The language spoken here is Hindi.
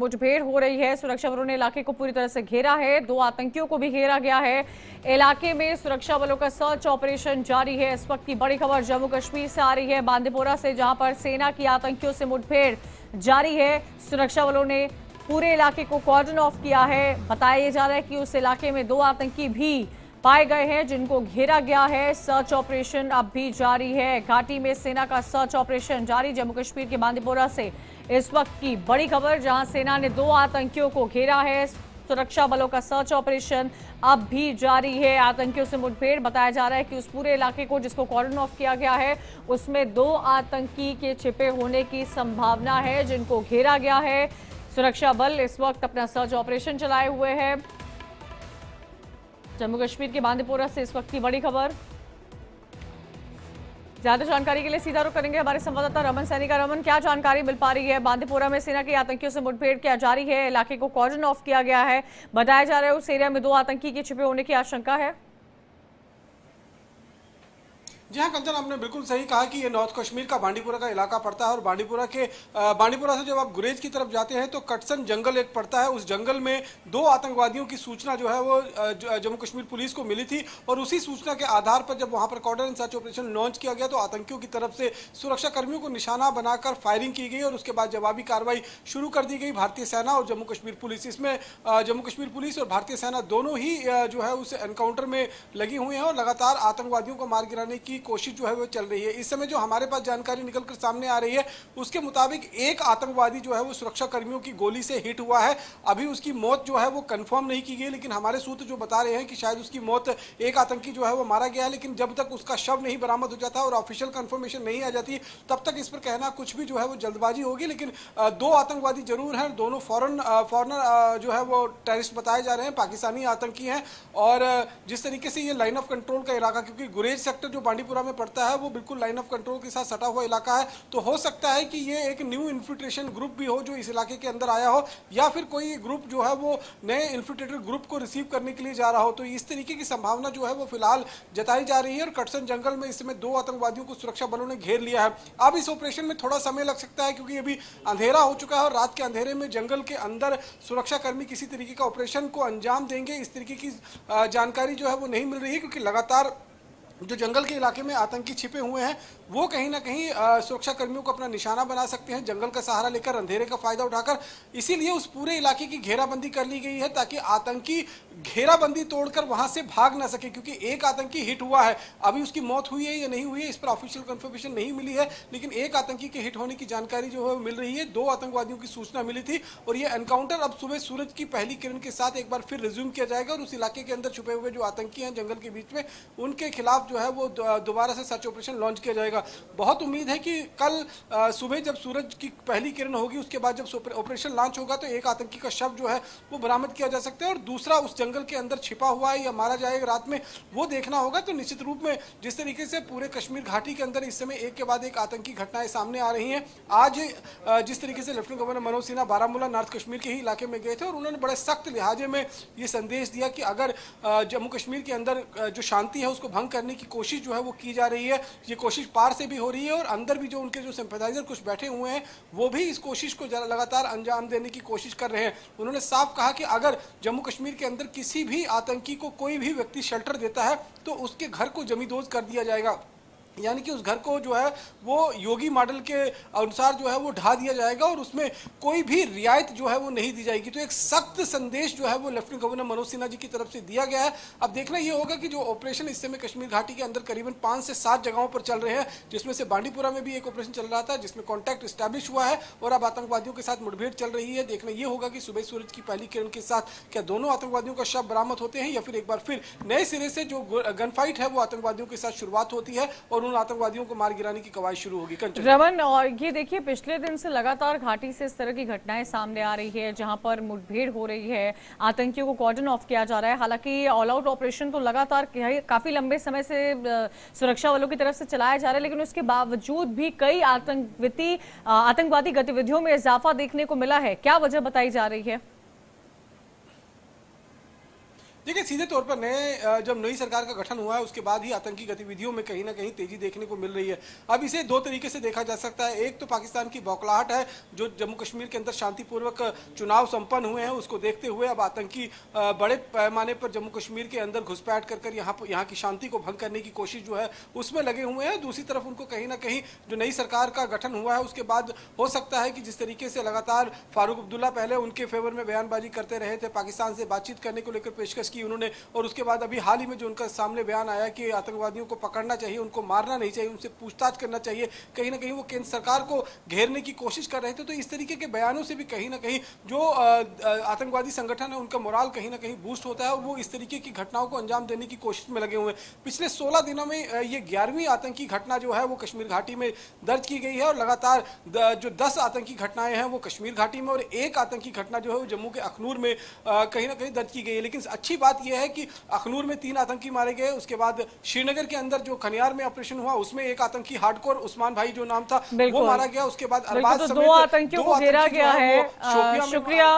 मुठभेड़ हो रही है। सुरक्षा बलों ने इलाके को पूरी तरह से घेरा है। 2 आतंकियों को भी घेरा गया है। इलाके में सुरक्षा बलों का सर्च ऑपरेशन जारी है। इस वक्त की बड़ी खबर जम्मू कश्मीर से आ रही है, बांदीपोरा से, जहां पर सेना की आतंकियों से मुठभेड़ जारी है। सुरक्षा बलों ने पूरे इलाके को कॉर्डन ऑफ किया है। बताया जा रहा है कि उस इलाके में 2 आतंकी भी पाए गए हैं जिनको घेरा गया है। सर्च ऑपरेशन अब भी जारी है। घाटी में सेना का सर्च ऑपरेशन जारी। जम्मू कश्मीर के बांदीपोरा से इस वक्त की बड़ी खबर, जहां सेना ने 2 आतंकियों को घेरा है। सुरक्षा बलों का सर्च ऑपरेशन अब भी जारी है। आतंकियों से मुठभेड़, बताया जा रहा है कि उस पूरे इलाके को जिसको कॉर्डन ऑफ किया गया है उसमें 2 आतंकी के छिपे होने की संभावना है जिनको घेरा गया है। सुरक्षा बल इस वक्त अपना सर्च ऑपरेशन चलाए हुए हैं। जम्मू कश्मीर के बांदीपोरा से इस वक्त की बड़ी खबर। ज्यादा जानकारी के लिए सीधा रुख करेंगे हमारे संवाददाता रमन सैनी का। रमन, क्या जानकारी मिल पा रही है? बांदीपोरा में सेना की आतंकियों से मुठभेड़ क्या जारी है? इलाके को कॉर्डन ऑफ किया गया है। बताया जा रहा है उस एरिया में 2 आतंकी के छिपे होने की आशंका है। जी हाँ कंचन, आपने बिल्कुल सही कहा कि ये नॉर्थ कश्मीर का बांडीपुरा का इलाका पड़ता है और बांडीपुरा से जब आप गुरेज की तरफ जाते हैं तो कटसन जंगल एक पड़ता है। उस जंगल में 2 आतंकवादियों की सूचना जो है वो जम्मू कश्मीर पुलिस को मिली थी और उसी सूचना के आधार पर जब वहां पर cordon and search operation launch किया गया तो आतंकियों की तरफ से सुरक्षा कर्मियों को निशाना बनाकर फायरिंग की गई और उसके बाद जवाबी कार्रवाई शुरू कर दी गई भारतीय सेना और जम्मू कश्मीर पुलिस। इसमें जम्मू कश्मीर पुलिस और भारतीय सेना दोनों ही जो है उस एनकाउंटर में लगी हुई हैं और लगातार आतंकवादियों को मार गिराने की कोशिश जो है वो चल रही है। इस समय जो हमारे पास जानकारी निकलकर सामने आ रही है उसके मुताबिक एक आतंकवादी जो है वो सुरक्षा कर्मियों की गोली से हिट हुआ है। अभी उसकी मौत जो है वो कंफर्म नहीं की गई, लेकिन हमारे सूत्र जो बता रहे हैं कि शायद उसकी मौत, एक आतंकी जो है वो मारा गया है, लेकिन जब तक उसका शव नहीं बरामद हो जाता और ऑफिशियल कंफर्मेशन नहीं आ जाती तब तक इस पर कहना कुछ भी जो है वो जल्दबाजी होगी। लेकिन 2 आतंकवादी जरूर हैं, दोनों फॉरनर जो है वो टेररिस्ट बताए जा रहे हैं, पाकिस्तानी आतंकी हैं। और जिस तरीके से ये लाइन ऑफ कंट्रोल का इलाका, क्योंकि गुरेज सेक्टर जो बांडीपुरा में पड़ता है वो बिल्कुल लाइन ऑफ कंट्रोल के साथ सटा हुआ इलाका है, तो हो सकता है कि ये एक न्यू इन्फिल्ट्रेशन ग्रुप भी हो जो इस इलाके के अंदर आया हो, या फिर कोई ग्रुप जो है वो नए इन्फिल्ट्रेटर ग्रुप को रिसीव करने के लिए जा रहा हो। तो इस तरीके की संभावना जो है वो फिलहाल जताई जा रही है और कटसन जंगल में इस समय 2 आतंकवादियों को सुरक्षा बलों ने घेर लिया है। अब इस ऑपरेशन में थोड़ा समय लग सकता है क्योंकि अभी अंधेरा हो चुका है और रात के अंधेरे में जंगल के अंदर सुरक्षा कर्मी किसी तरीके का ऑपरेशन को अंजाम देंगे, इस तरीके की जानकारी जो है वो नहीं मिल रही है, क्योंकि लगातार जो जंगल के इलाके में आतंकी छिपे हुए हैं वो कहीं ना कहीं सुरक्षा कर्मियों को अपना निशाना बना सकते हैं, जंगल का सहारा लेकर, अंधेरे का फायदा उठाकर। इसीलिए उस पूरे इलाके की घेराबंदी कर ली गई है ताकि आतंकी घेराबंदी तोड़कर वहां से भाग ना सके, क्योंकि एक आतंकी हिट हुआ है। अभी उसकी मौत हुई है या नहीं हुई है इस पर ऑफिशियल कंफर्मेशन नहीं मिली है, लेकिन एक आतंकी के हिट होने की जानकारी जो है मिल रही है। 2 आतंकवादियों की सूचना मिली थी और ये एनकाउंटर अब सुबह सूरज की पहली किरण के साथ एक बार फिर रिज्यूम किया जाएगा और उस इलाके के अंदर छुपे हुए जो आतंकी हैं जंगल के बीच में, उनके खिलाफ जो है वो दोबारा से सर्च ऑपरेशन लॉन्च किया जाएगा। बहुत उम्मीद है कि कल सुबह जब सूरज की पहली किरण होगी उसके बाद जब ऑपरेशन लॉन्च होगा तो एक आतंकी का शव जो है वो बरामद किया जा सकता है और दूसरा उस जंगल के अंदर छिपा हुआ है या मारा जाएगा रात में, वो देखना होगा। तो निश्चित रूप में जिस तरीके से पूरे कश्मीर घाटी के अंदर इस समय एक के बाद एक आतंकी घटनाएं सामने आ रही हैं, आज जिस तरीके से lieutenant governor Manoj Sinha Baramulla north Kashmir के ही इलाके में गए थे और उन्होंने बड़े सख्त लिहाजे में ये संदेश दिया कि अगर जम्मू कश्मीर के अंदर जो शांति है उसको भंग करने की कोशिश जो है वो की जा रही है, ये कोशिश पार से भी हो रही है और अंदर भी जो उनके जो सिंपैथाइजर कुछ बैठे हुए हैं वो भी इस कोशिश को लगातार अंजाम देने की कोशिश कर रहे हैं। उन्होंने साफ कहा कि अगर जम्मू कश्मीर के अंदर किसी भी आतंकी को कोई भी व्यक्ति शेल्टर देता है तो उसके घर को जमींदोज कर दिया जाएगा, यानी कि उस घर को जो है वो योगी मॉडल के अनुसार जो है वो ढा दिया जाएगा और उसमें कोई भी रियायत जो है वो नहीं दी जाएगी। तो एक सख्त संदेश जो है वो लेफ्टिनेंट गवर्नर मनोज सिन्हा जी की तरफ से दिया गया है। अब देखना ये होगा कि जो ऑपरेशन इस समय कश्मीर घाटी के अंदर करीबन 5 से 7 जगहों पर चल रहे हैं, जिसमें से बांडीपुरा में भी एक ऑपरेशन चल रहा था जिसमें कॉन्टैक्ट स्टैब्लिश हुआ है और अब आतंकवादियों के साथ मुठभेड़ चल रही है। देखना ये होगा कि सुबह सूरज की पहली किरण के साथ क्या दोनों आतंकवादियों का शव बरामद होते हैं या फिर एक बार फिर नए सिरे से जो गन फाइट है वो आतंकवादियों के साथ शुरुआत होती है और उन आतंकवादियों को मार गिराने की कवायद शुरू होगी। रमन, और ये देखिए पिछले दिन से लगातार घाटी से इस तरह की घटनाएं सामने आ रही है जहां पर मुठभेड़ हो रही है, आतंकियों को कॉर्डन ऑफ किया जा रहा है। हालांकि ऑल आउट ऑपरेशन तो लगातार काफी लंबे समय से सुरक्षा बलों की तरफ से चलाया जा रहा है, लेकिन उसके बावजूद भी कई आतंकवादी गतिविधियों में इजाफा देखने को मिला है। क्या वजह बताई जा रही है? देखिए, सीधे तौर पर जब नई सरकार का गठन हुआ है उसके बाद ही आतंकी गतिविधियों में कहीं ना कहीं तेजी देखने को मिल रही है। अब इसे दो तरीके से देखा जा सकता है। एक तो पाकिस्तान की बौखलाहट है, जो जम्मू कश्मीर के अंदर शांतिपूर्वक चुनाव संपन्न हुए हैं उसको देखते हुए अब आतंकी बड़े पैमाने पर जम्मू कश्मीर के अंदर घुसपैठ कर यहाँ की शांति को भंग करने की कोशिश जो है उसमें लगे हुए हैं। दूसरी तरफ उनको कहीं ना कहीं जो नई सरकार का गठन हुआ है उसके बाद हो सकता है कि जिस तरीके से लगातार फारूक अब्दुल्ला पहले उनके फेवर में बयानबाजी करते रहे थे, पाकिस्तान से बातचीत करने को लेकर पेशकश की उन्होंने, और उसके बाद अभी हाल ही में जो उनका सामने बयान आया कि आतंकवादियों को पकड़ना चाहिए, उनको मारना नहीं चाहिए, उनसे पूछताछ करना चाहिए, कहीं ना कहीं वो केंद्र सरकार को घेरने की कोशिश कर रहे थे। तो इस तरीके के बयानों से भी कहीं ना कहीं जो आतंकवादी संगठन है उनका मोराल कहीं ना कहीं बूस्ट होता है और वो इस तरीके की घटनाओं को अंजाम देने की कोशिश में लगे हुए हैं। पिछले 16 दिनों में ये 11वीं आतंकी घटना जो है वो कश्मीर घाटी में दर्ज की गई है और लगातार जो 10 आतंकी घटनाएं हैं वो कश्मीर घाटी में और एक आतंकी घटना जो है वो जम्मू के अखनूर में कहीं ना कहीं दर्ज की गई है। लेकिन अच्छी बात यह है कि अखनूर में 3 आतंकी मारे गए, उसके बाद श्रीनगर के अंदर जो खनियार में ऑपरेशन हुआ उसमें एक आतंकी हार्डकोर उस्मान भाई जो नाम था वो मारा गया। उसके बाद तो 2 आतंकियों को घेरा गया है। शुक्रिया।